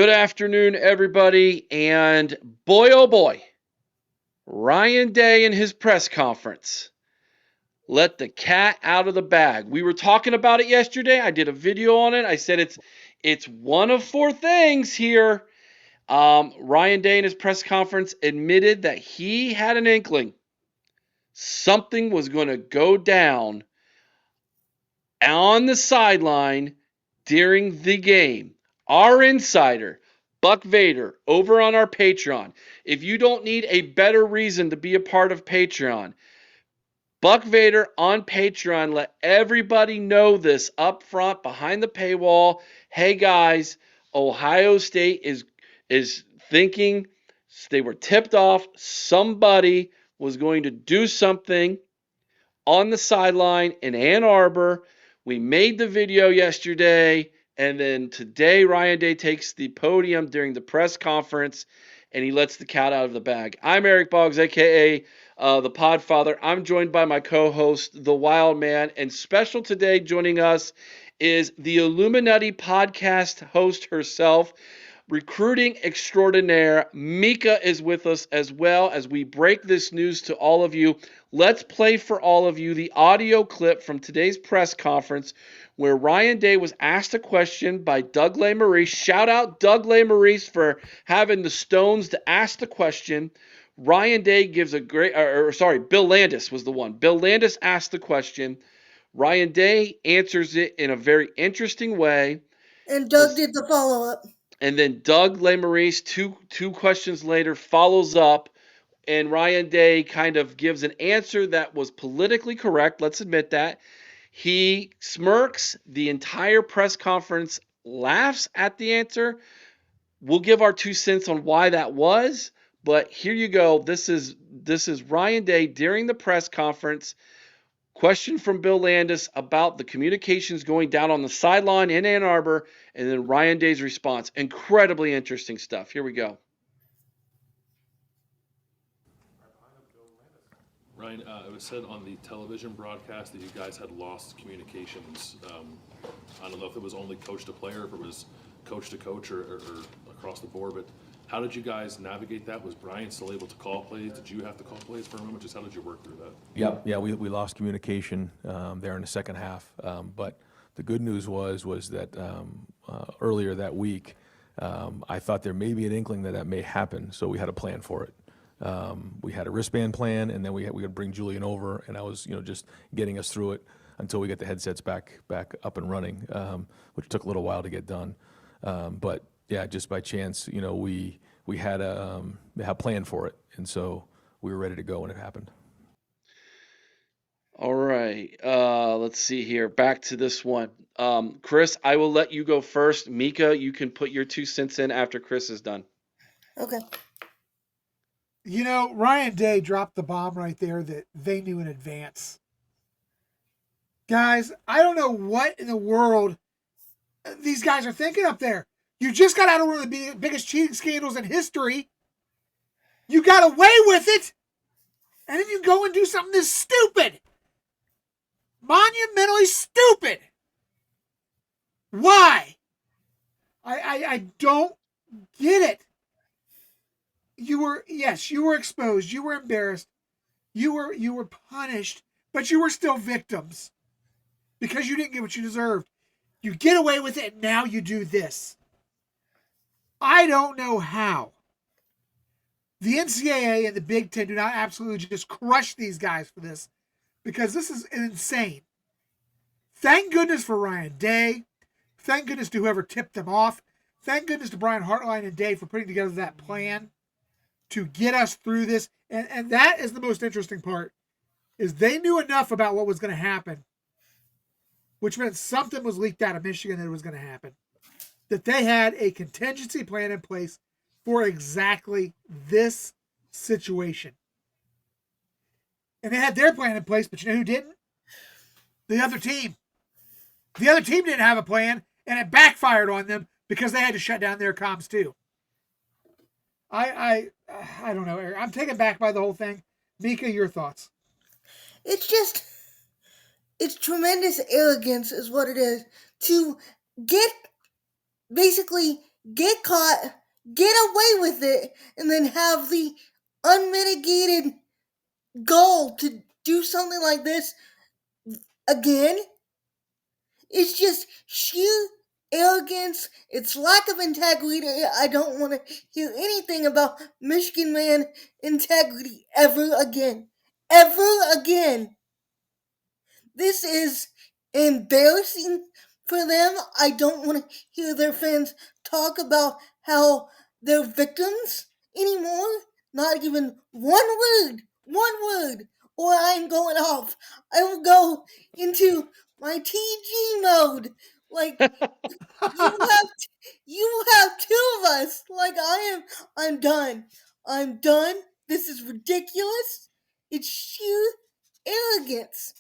Good afternoon, everybody. And boy, oh boy, Ryan Day in his press conference let the cat out of the bag. We were talking about it yesterday. I did a video on it. I said it's one of four things here. Ryan Day in his press conference admitted that he had an inkling something was going to go down on the sideline during the game. Our insider, Buck Vader, over on our Patreon. If you don't need a better reason to be a part of Patreon, Buck Vader on Patreon let everybody know this up front behind the paywall. Hey guys, Ohio State is thinking they were tipped off. Somebody was going to do something on the sideline in Ann Arbor. We made the video yesterday, and then today Ryan Day takes the podium during the press conference, and he lets the cat out of the bag. I'm Eric Boggs, a.k.a. The Podfather. I'm joined by my co-host, The Wild Man, and special today joining us is the Illuminati podcast host herself, recruiting extraordinaire. Mika is with us as well as we break this news to all of you. Let's play for all of you the audio clip from today's press conference where Ryan Day was asked a question by Doug Lesmerises. Shout out Doug Lesmerises for having the stones to ask the question. Ryan Day gives a great, Bill Landis was the one. Bill Landis asked the question. Ryan Day answers it in a very interesting way. And Doug did the follow-up. And then Doug Lesmerises, two questions later, follows up, and Ryan Day kind of gives an answer that was politically correct. Let's admit that. He smirks. The entire press conference laughs at the answer. We'll give our 2 cents on why that was, but here you go. This is Ryan Day during the press conference. Question from Bill Landis about the communications going down on the sideline in Ann Arbor, and then Ryan Day's response. Incredibly interesting stuff. Here we go. Ryan, it was said on the television broadcast that you guys had lost communications. I don't know if it was only coach to player, if it was coach to coach or across the board, but how did you guys navigate that? Was Brian still able to call plays? Did you have to call plays for a moment? Just how did you work through that? Yeah, we lost communication there in the second half. But the good news was that earlier that week, I thought there may be an inkling that may happen, so we had a plan for it. We had a wristband plan, and then we would bring Julian over, and I was just getting us through it until we get the headsets back up and running, which took a little while to get done. But yeah, just by chance, we had a plan for it, and so we were ready to go when it happened. All right, let's see here. Back to this one. Chris, I will let you go first. Mika, you can put your 2 cents in after Chris is done. Okay. Ryan Day dropped the bomb right there that they knew in advance. Guys, I don't know what in the world these guys are thinking up there. You just got out of one of the biggest cheating scandals in history. You got away with it. And then you go and do something this stupid. Monumentally stupid. Why? I don't get it. You were exposed. You were embarrassed. You were punished, but you were still victims because you didn't get what you deserved. You get away with it, and now you do this. I don't know how the NCAA and the Big Ten do not absolutely just crush these guys for this, because this is insane. Thank goodness for Ryan Day. Thank goodness to whoever tipped them off. Thank goodness to Brian Hartline and Day for putting together that plan to get us through this. And that is the most interesting part, is they knew enough about what was going to happen, which meant something was leaked out of Michigan that it was going to happen, that they had a contingency plan in place for exactly this situation. And they had their plan in place, but you know who didn't? The other team. The other team didn't have a plan, and it backfired on them because they had to shut down their comms too. I don't know, Eric. I'm taken back by the whole thing. Mika, your thoughts? It's tremendous arrogance is what it is, to get basically get caught, get away with it, and then have the unmitigated goal to do something like this again. It's just sheer arrogance. It's lack of integrity. I don't want to hear anything about Michigan man integrity ever again. Ever again. This is embarrassing for them. I don't want to hear their fans talk about how they're victims anymore. Not even one word. One word. Or I'm going off. I will go into my TG mode. Like you have you have two of us. Like I'm done. I'm done. This is ridiculous. It's sheer arrogance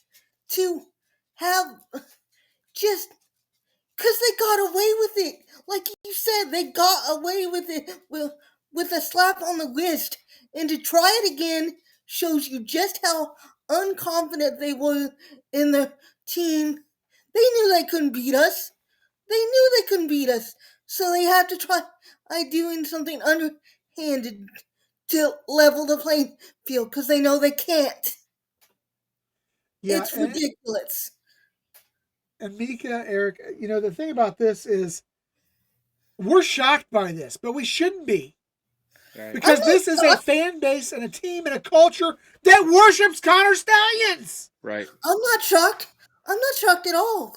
to have just because they got away with it. Like you said, they got away with it with a slap on the wrist. And to try it again shows you just how unconfident they were in their team. They knew they couldn't beat us. They knew they couldn't beat us. So they had to try doing something underhanded to level the playing field because they know they can't. Yeah, It's ridiculous. and Mika, Eric, the thing about this is we're shocked by this, but we shouldn't be. Right. Because this is a fan base and a team and a culture that worships Connor Stallions. Right. I'm not shocked. I'm not shocked at all.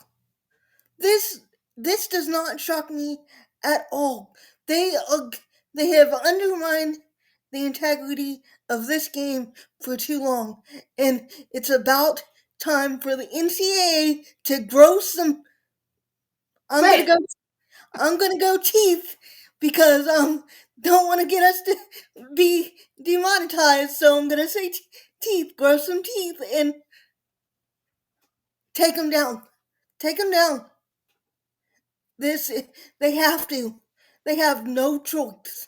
This does not shock me at all. They have undermined the integrity of this game for too long, and it's about time for the NCAA to grow some. I'm gonna go teeth because don't want to get us to be demonetized. So I'm gonna say teeth, grow some teeth, and take them down. Take them down. They have to. They have no choice.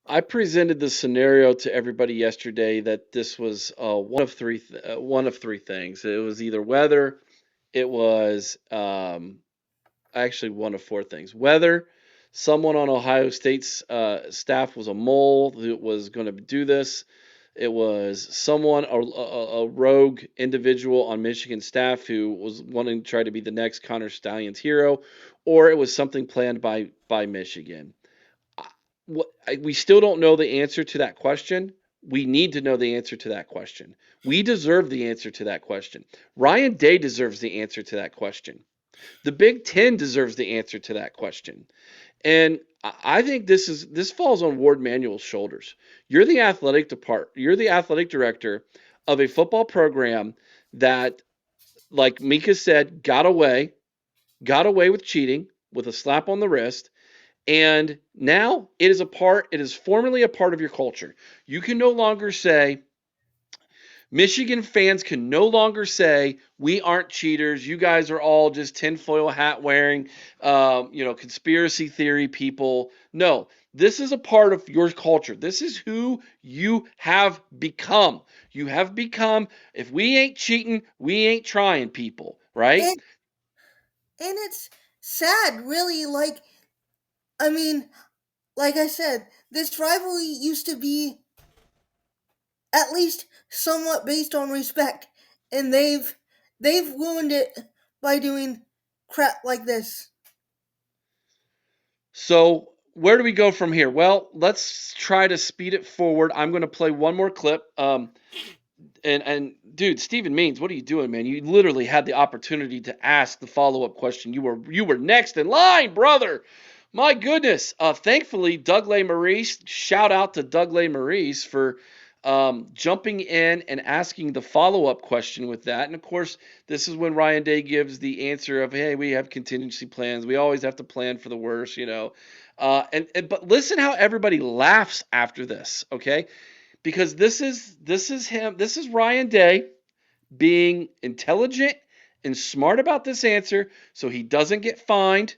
I presented the scenario to everybody yesterday that this was one of three things. It was either weather, it was actually one of four things. Weather, someone on Ohio State's staff was a mole who was going to do this. It was someone, a rogue individual on Michigan staff who was wanting to try to be the next Connor Stallions hero, or it was something planned by Michigan. We still don't know the answer to that question. We need to know the answer to that question. We deserve the answer to that question. Ryan Day deserves the answer to that question. The Big Ten deserves the answer to that question. And I think this falls on Ward Manuel's shoulders. You're the athletic director of a football program that, like Mika said, got away with cheating with a slap on the wrist. And now it is formerly a part of your culture. You can no longer say, Michigan fans can no longer say, we aren't cheaters. You guys are all just tinfoil hat wearing, conspiracy theory people. No, this is a part of your culture. This is who you have become. You have become, if we ain't cheating, we ain't trying people, right? And it's sad, really. Like I said, this rivalry used to be at least somewhat based on respect, and they've ruined it by doing crap like this. So where do we go from here? Well, let's try to speed it forward. I'm going to play one more clip. And dude, Stephen Means, what are you doing, man? You literally had the opportunity to ask the follow-up question. You were next in line, brother. My goodness. Thankfully, Doug Maurice, shout out to Doug Maurice for jumping in and asking the follow-up question with that. And of course, this is when Ryan Day gives the answer of, hey, we have contingency plans. We always have to plan for the worst, but listen how everybody laughs after this, okay? Because this is him. This is Ryan Day being intelligent and smart about this answer so he doesn't get fined,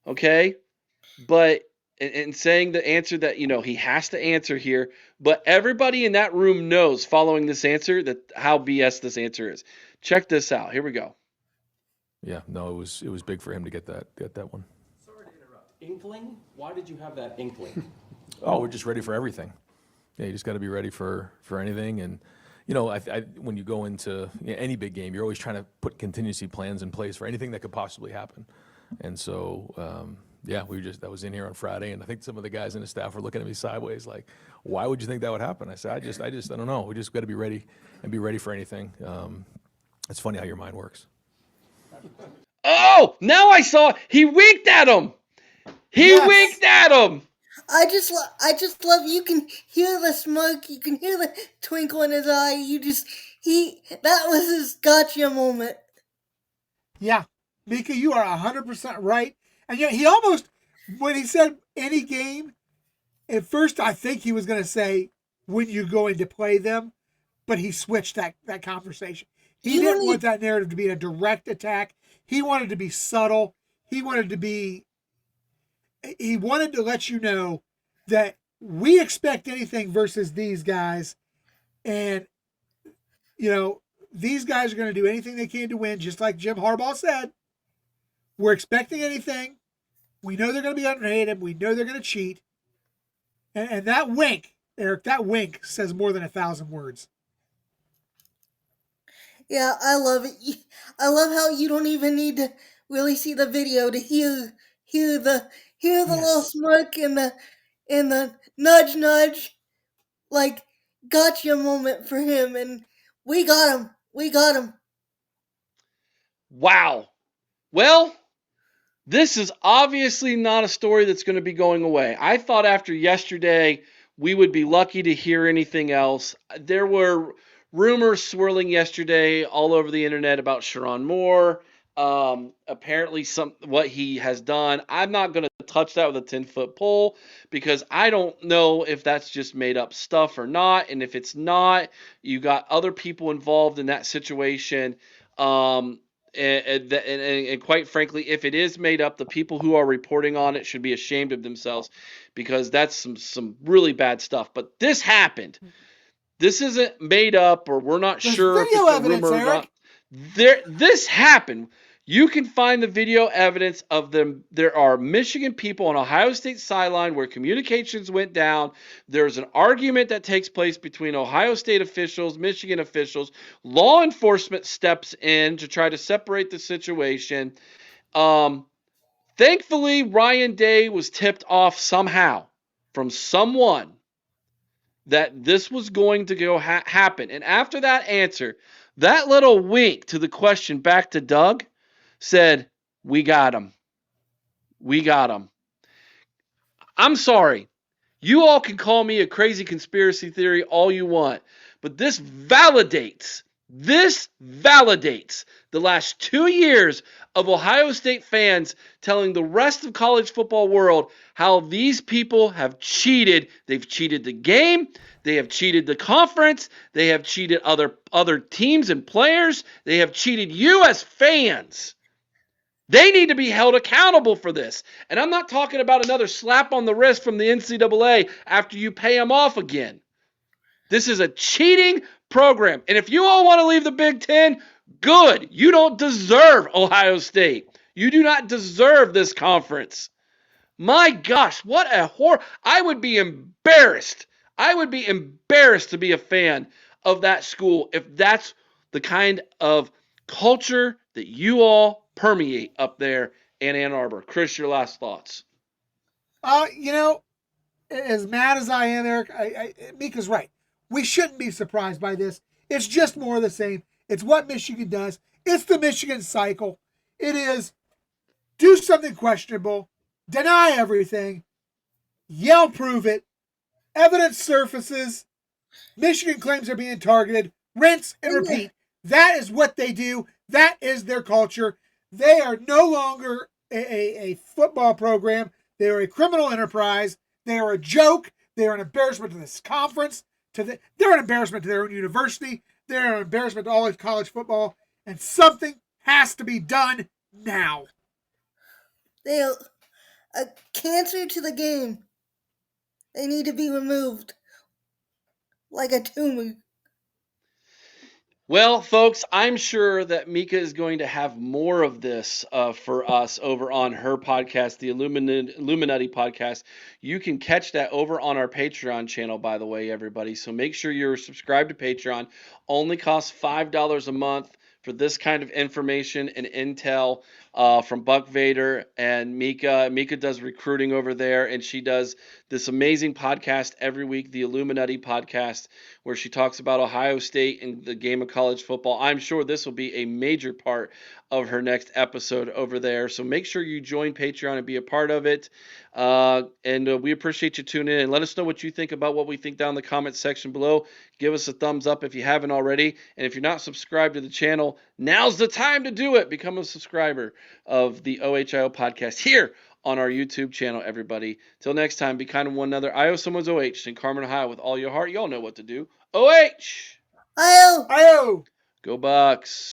okay? But and saying the answer that he has to answer here, but everybody in that room knows following this answer that how BS this answer is. Check this out. Here we go. Yeah, no, it was big for him to get that one. inkling? Why did you have that inkling? Oh, we're just ready for everything. Yeah, you just got to be ready for anything. And when you go into any big game, you're always trying to put contingency plans in place for anything that could possibly happen. And so, that was in here on Friday, and I think some of the guys in the staff were looking at me sideways, like, "Why would you think that would happen?" I said, I don't know. We just got to be ready and be ready for anything." It's funny how your mind works. Oh, now I saw he winked at him. He Yes. winked at him. I just love, you can hear the smirk, you can hear the twinkle in his eye. That was his gotcha moment. Yeah, Mika, you are 100% right. And yet he almost, when he said any game, at first I think he was going to say, when you going to play them, but he switched that conversation. He didn't want that narrative to be a direct attack. He wanted to be subtle. He wanted to let you know that we expect anything versus these guys. And, these guys are going to do anything they can to win, just like Jim Harbaugh said. We're expecting anything. We know they're going to be underhanded. We know they're going to cheat. And that wink, Eric, that wink says more than 1,000 words. Yeah, I love it. I love how you don't even need to really see the video to hear the little smirk and the nudge, like, gotcha moment for him. And we got him. Wow. Well, this is obviously not a story that's going to be going away. I thought after yesterday we would be lucky to hear anything else. There were rumors swirling yesterday all over the internet about Sharon Moore. Apparently what he has done. I'm not going to touch that with a 10-foot pole because I don't know if that's just made up stuff or not. And if it's not, you got other people involved in that situation. And quite frankly, if it is made up, the people who are reporting on it should be ashamed of themselves because that's some really bad stuff. But this happened. This isn't made up, or we're not sure if it's a rumor or not. This happened. You can find the video evidence of them. There are Michigan people on Ohio State sideline where communications went down. There's an argument that takes place between Ohio State officials, Michigan officials. Law enforcement steps in to try to separate the situation. Thankfully, Ryan Day was tipped off somehow from someone that this was going to go happen. And after that answer, that little wink to the question back to Doug said, we got him. We got him. I'm sorry. You all can call me a crazy conspiracy theory all you want, but this validates the last 2 years of Ohio State fans telling the rest of college football world how these people have cheated. They've cheated the game. They have cheated the conference. They have cheated other teams and players. They have cheated you as fans. They need to be held accountable for this. And I'm not talking about another slap on the wrist from the NCAA after you pay them off again. This is a cheating program. And if you all want to leave the Big Ten, good. You don't deserve Ohio State. You do not deserve this conference. My gosh, what a horror. I would be embarrassed. I would be embarrassed to be a fan of that school if that's the kind of culture that you all permeate up there in Ann Arbor. Chris, your last thoughts. As mad as I am, Eric, Mika's right. We shouldn't be surprised by this. It's just more of the same. It's what Michigan does. It's the Michigan cycle. It is do something questionable, deny everything, yell prove it, evidence surfaces, Michigan claims they're being targeted, rinse and repeat. That is what they do. That is their culture. They are no longer a football program. They are a criminal enterprise. They are a joke. They are an embarrassment to this conference. They're an embarrassment to their own university. They're an embarrassment to all of college football. And something has to be done now. They're a cancer to the game. They need to be removed like a tumor. Well, folks, I'm sure that Mika is going to have more of this for us over on her podcast, the Illuminati podcast. You can catch that over on our Patreon channel, by the way, everybody. So make sure you're subscribed to Patreon. Only costs $5 a month for this kind of information and intel from Buck Vader and Mika. Mika does recruiting over there, and she does this amazing podcast every week, the Illuminati podcast, where she talks about Ohio State and the game of college football. I'm sure this will be a major part of her next episode over there. So make sure you join Patreon and be a part of it. And we appreciate you tuning in. And let us know what you think about what we think down in the comments section below. Give us a thumbs up if you haven't already. And if you're not subscribed to the channel, now's the time to do it. Become a subscriber of the OHIO podcast here on our YouTube channel, everybody. Till next time, be kind to one another. I owe someone's OH in Carmen, Ohio with all your heart. Y'all know what to do. OH! I'll Io! Go Bucks!